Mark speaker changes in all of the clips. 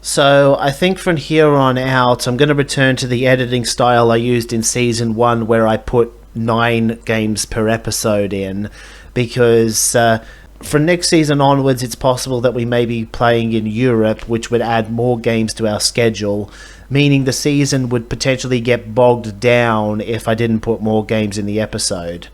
Speaker 1: So I think from here on out, I'm going to return to the editing style I used in Season 1 where I put 9 games per episode in, because from next season onwards it's possible that we may be playing in Europe, which would add more games to our schedule, meaning the season would potentially get bogged down if I didn't put more games in the episode.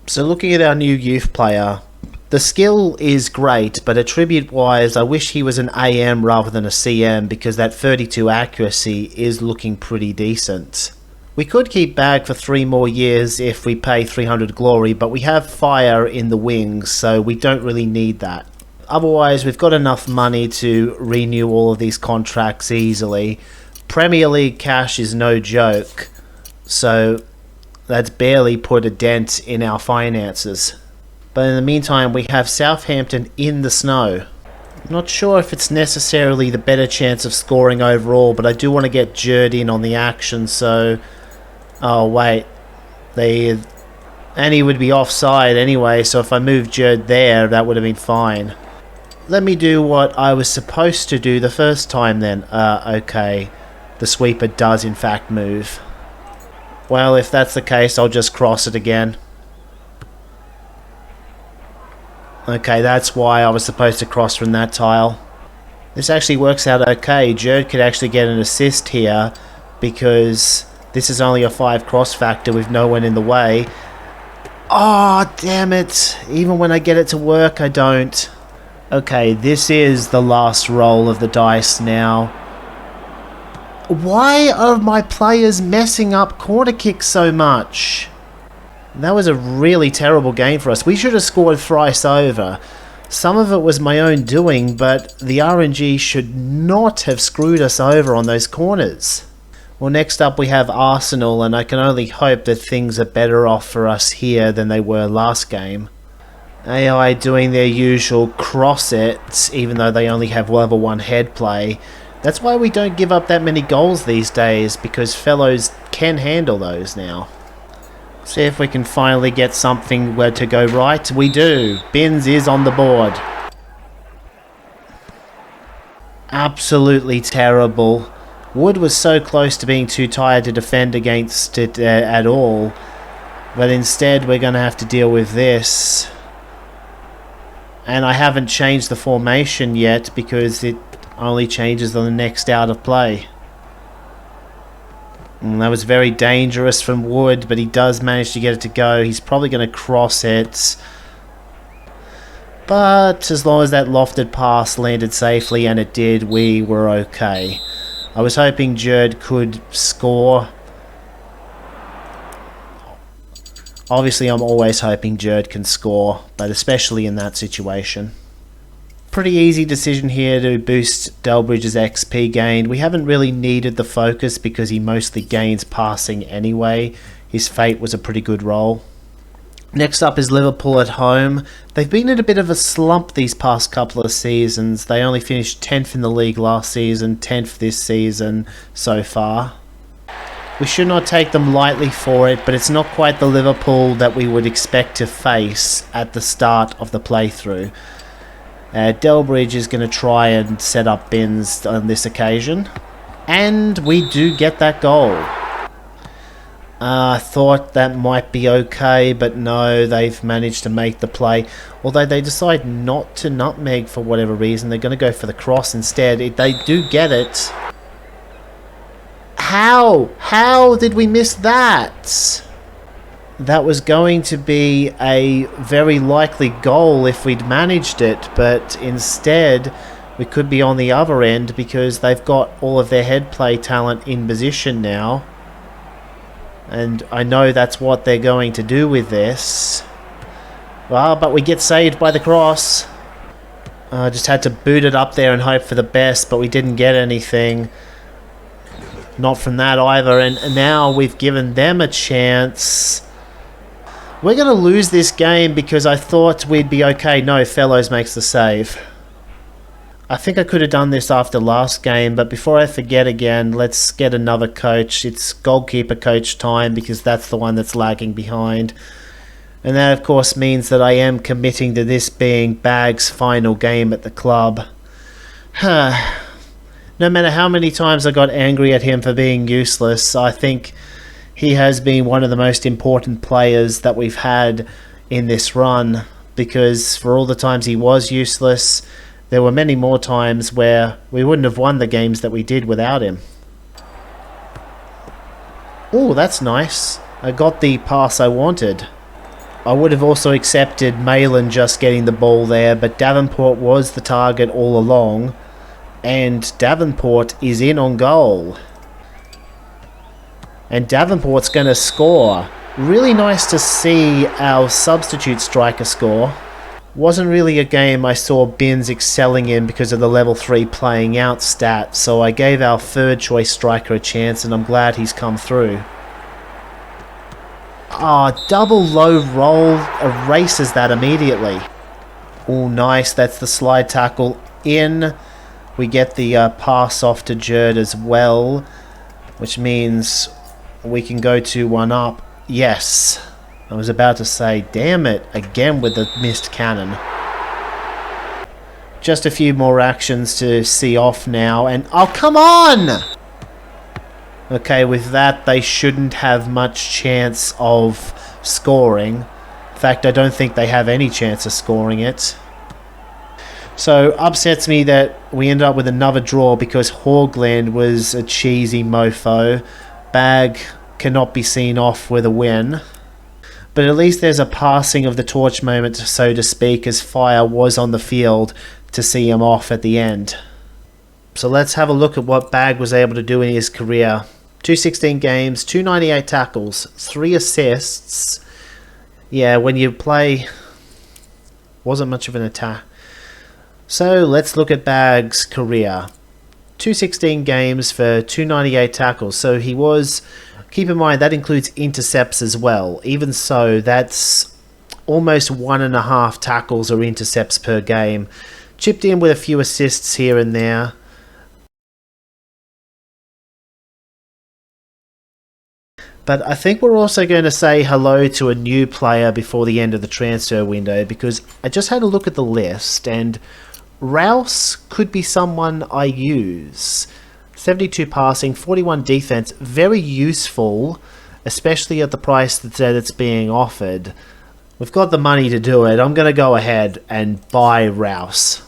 Speaker 1: So looking at our new youth player, the skill is great, but attribute-wise, I wish he was an AM rather than a CM, because that 32 accuracy is looking pretty decent. We could keep Bag for 3 more years if we pay 300 glory, but we have fire in the wings, so we don't really need that. Otherwise, we've got enough money to renew all of these contracts easily. Premier League cash is no joke, so that's barely put a dent in our finances. But in the meantime, we have Southampton in the snow. I'm not sure if it's necessarily the better chance of scoring overall, but I do want to get Jerd in on the action, so... Oh, wait. And he would be offside anyway, so if I moved Jerd there, that would have been fine. Let me do what I was supposed to do the first time then. Okay. The sweeper does in fact move. Well, if that's the case, I'll just cross it again. Okay, that's why I was supposed to cross from that tile. This actually works out okay. Jerd could actually get an assist here, because this is only a 5 cross factor with no one in the way. Oh, damn it. Even when I get it to work, I don't. Okay, this is the last roll of the dice now. Why are my players messing up corner kicks so much? That was a really terrible game for us. We should have scored thrice over. Some of it was my own doing, but the RNG should not have screwed us over on those corners. Well, next up we have Arsenal, and I can only hope that things are better off for us here than they were last game. AI doing their usual cross it, even though they only have level 1 head play. That's why we don't give up that many goals these days, because fellows can handle those now. See if we can finally get something where to go right. We do. Binns is on the board. Absolutely terrible. Wood was so close to being too tired to defend against it at all. But instead we're going to have to deal with this. And I haven't changed the formation yet because it only changes on the next out of play. And that was very dangerous from Wood, but he does manage to get it to go. He's probably going to cross it. But as long as that lofted pass landed safely, and it did, we were okay. I was hoping Jerd could score. Obviously, I'm always hoping Jerd can score, but especially in that situation. Pretty easy decision here to boost Delbridge's XP gain. We haven't really needed the focus because he mostly gains passing anyway. His fate was a pretty good roll. Next up is Liverpool at home. They've been in a bit of a slump these past couple of seasons. They only finished 10th in the league last season, 10th this season so far. We should not take them lightly for it, but it's not quite the Liverpool that we would expect to face at the start of the playthrough. Delbridge is going to try and set up Binns on this occasion. And we do get that goal. I thought that might be okay, but no, they've managed to make the play. Although they decide not to nutmeg for whatever reason. They're going to go for the cross instead. They do get it. How? How did we miss that? That was going to be a very likely goal if we'd managed it, but instead we could be on the other end because they've got all of their head play talent in position now. And I know that's what they're going to do with this. Well, but we get saved by the cross. I just had to boot it up there and hope for the best, but we didn't get anything. Not from that either, and now we've given them a chance. We're going to lose this game because I thought we'd be okay. No, Fellows makes the save. I think I could have done this after last game, but before I forget again, let's get another coach. It's goalkeeper coach time because that's the one that's lagging behind. And that, of course, means that I am committing to this being Bag's final game at the club. No matter how many times I got angry at him for being useless, I think he has been one of the most important players that we've had in this run, because for all the times he was useless, there were many more times where we wouldn't have won the games that we did without him. Oh, that's nice. I got the pass I wanted. I would have also accepted Malin just getting the ball there, but Davenport was the target all along, and Davenport is in on goal. And Davenport's going to score. Really nice to see our substitute striker score. Wasn't really a game I saw Binns excelling in because of the level 3 playing out stat, so I gave our third choice striker a chance, and I'm glad he's come through. Double low roll erases that immediately. Oh, nice. That's the slide tackle in. We get the pass off to Jerd as well, which means we can go 2-1 up. Yes. I was about to say, damn it, again with the missed cannon. Just a few more actions to see off now, and oh, come on! Okay, with that, they shouldn't have much chance of scoring. In fact, I don't think they have any chance of scoring it. So, upsets me that we end up with another draw because Horgland was a cheesy mofo. Bag cannot be seen off with a win. But at least there's a passing of the torch moment, so to speak, as Fire was on the field to see him off at the end. So let's have a look at what Bag was able to do in his career. 216 games, 298 tackles, 3 assists. Yeah, when you play, wasn't much of an attack. So let's look at Bag's career. 216 games for 298 tackles. So he was, keep in mind that includes intercepts as well. Even so, that's almost 1.5 tackles or intercepts per game. Chipped in with a few assists here and there. But I think we're also going to say hello to a new player before the end of the transfer window, because I just had a look at the list and Rouse could be someone I use. 72 passing, 41 defense, very useful, especially at the price that it's being offered. We've got the money to do it. I'm going to go ahead and buy Rouse.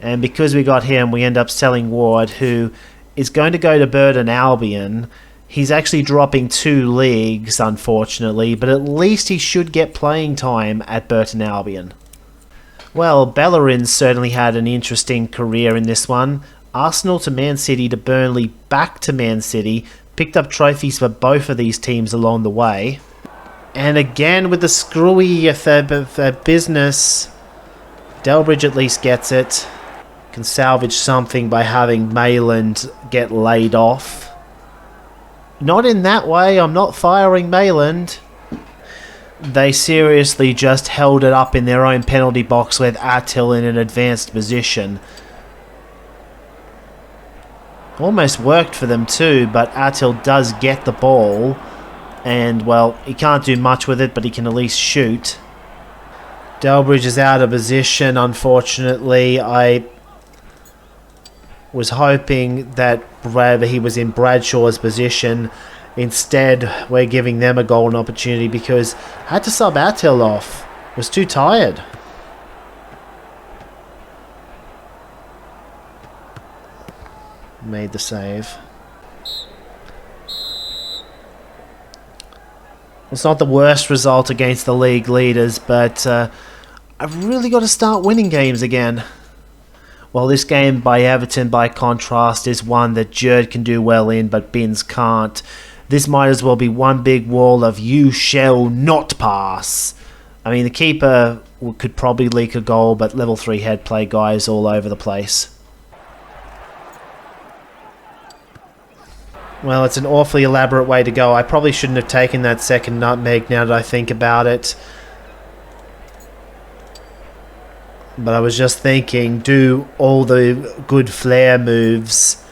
Speaker 1: And because we got him, we end up selling Ward, who is going to go to Burton Albion. He's actually dropping 2 leagues, unfortunately, but at least he should get playing time at Burton Albion. Well, Bellerin certainly had an interesting career in this one. Arsenal to Man City to Burnley, back to Man City. Picked up trophies for both of these teams along the way. And again with the screwy business, Delbridge at least gets it. Can salvage something by having Mayland get laid off. Not in that way, I'm not firing Mayland. They seriously just held it up in their own penalty box with Attil in an advanced position. Almost worked for them too, but Attil does get the ball. And, well, he can't do much with it, but he can at least shoot. Delbridge is out of position, unfortunately. I was hoping that he was in Bradshaw's position. Instead, we're giving them a golden opportunity because I had to sub Attil off. Was too tired. Made the save. It's not the worst result against the league leaders, but I've really got to start winning games again. Well, this game by Everton, by contrast, is one that Jerd can do well in, but Binns can't. This might as well be one big wall of "you shall not pass." I mean, the keeper could probably leak a goal, but level 3 head play guys all over the place. Well, it's an awfully elaborate way to go. I probably shouldn't have taken that second nutmeg now that I think about it. But I was just thinking, do all the good flair moves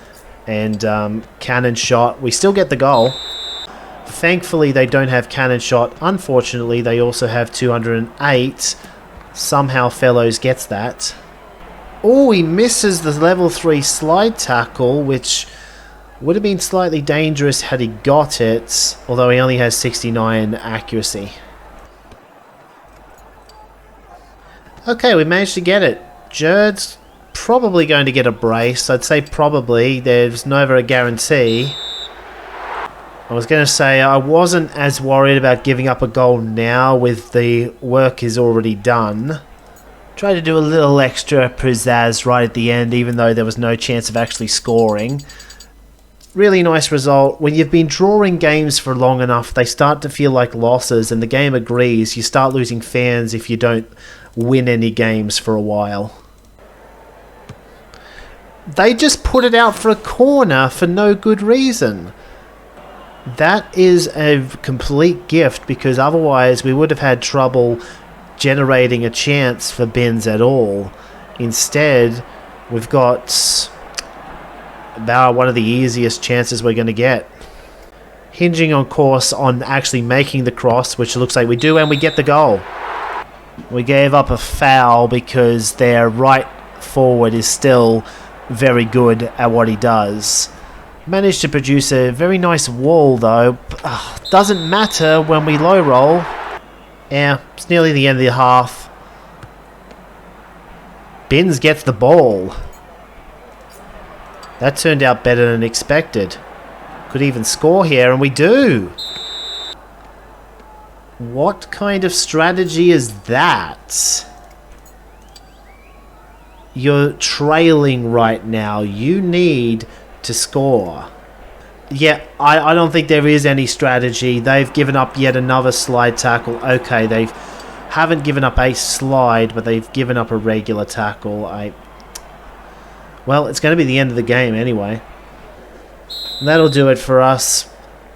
Speaker 1: and cannon shot. We still get the goal. Thankfully, they don't have cannon shot. Unfortunately, they also have 208. Somehow Fellows gets that. Oh, he misses the level 3 slide tackle, which would have been slightly dangerous had he got it, although he only has 69 accuracy. Okay, we managed to get it. Jerd's probably going to get a brace. I'd say probably. There's never a guarantee. I was going to say I wasn't as worried about giving up a goal now with the work is already done. Tried to do a little extra pizzazz right at the end, even though there was no chance of actually scoring. Really nice result. When you've been drawing games for long enough, they start to feel like losses, and the game agrees. You start losing fans if you don't win any games for a while. They just put it out for a corner for no good reason. That is a complete gift, because otherwise we would have had trouble generating a chance for Binns at all. Instead, we've got about one of the easiest chances we're going to get. Hinging, of course, on actually making the cross, which looks like we do, and we get the goal. We gave up a foul because their right forward is still very good at what he does. Managed to produce a very nice wall though. Doesn't matter when we low roll. Yeah, it's nearly the end of the half. Binns gets the ball. That turned out better than expected. Could even score here, and we do. What kind of strategy is that? You're trailing right now. You need to score. Yeah, I don't think there is any strategy. They've given up yet another slide tackle. Okay, they haven't given up a slide, but they've given up a regular tackle. Well, it's going to be the end of the game anyway. That'll do it for us.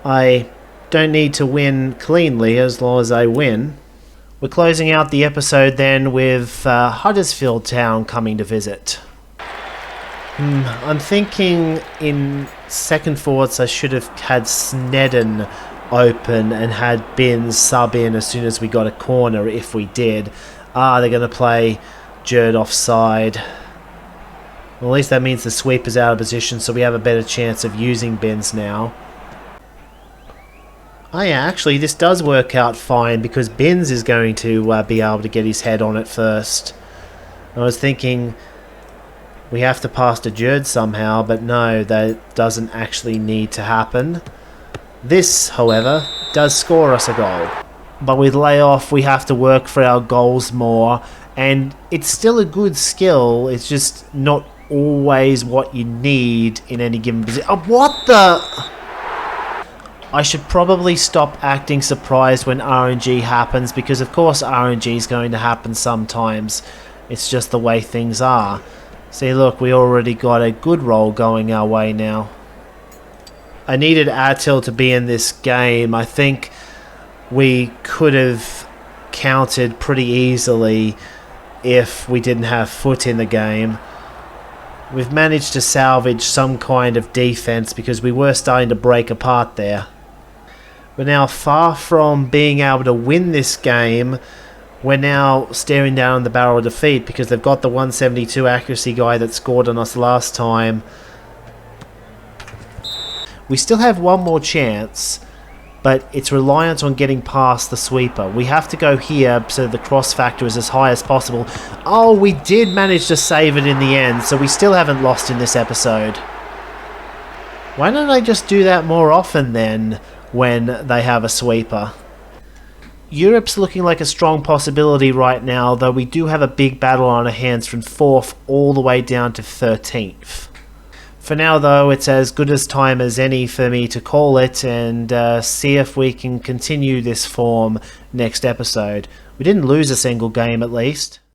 Speaker 1: I don't need to win cleanly as long as I win. We're closing out the episode then with Huddersfield Town coming to visit. I'm thinking in second thoughts I should have had Snedden open and had Binns sub in as soon as we got a corner if we did. They're going to play Jerd offside. Well, at least that means the sweeper's out of position, so we have a better chance of using Binns now. Oh yeah, actually this does work out fine because Binns is going to be able to get his head on it first. I was thinking we have to pass to Jerd somehow, but no, that doesn't actually need to happen. This, however, does score us a goal. But with layoff, we have to work for our goals more, and it's still a good skill, it's just not always what you need in any given position. Oh, what the... I should probably stop acting surprised when RNG happens, because of course RNG is going to happen sometimes. It's just the way things are. See, look, we already got a good roll going our way now. I needed Attil to be in this game. I think we could have countered pretty easily if we didn't have Foot in the game. We've managed to salvage some kind of defense because we were starting to break apart there. We're now far from being able to win this game. We're now staring down the barrel of defeat because they've got the 172 accuracy guy that scored on us last time. We still have one more chance, but it's reliant on getting past the sweeper. We have to go here so the cross factor is as high as possible. Oh, we did manage to save it in the end, so we still haven't lost in this episode. Why don't I just do that more often then when they have a sweeper? Europe's looking like a strong possibility right now, though we do have a big battle on our hands from 4th all the way down to 13th. For now though, it's as good as time as any for me to call it and see if we can continue this form next episode. We didn't lose a single game at least.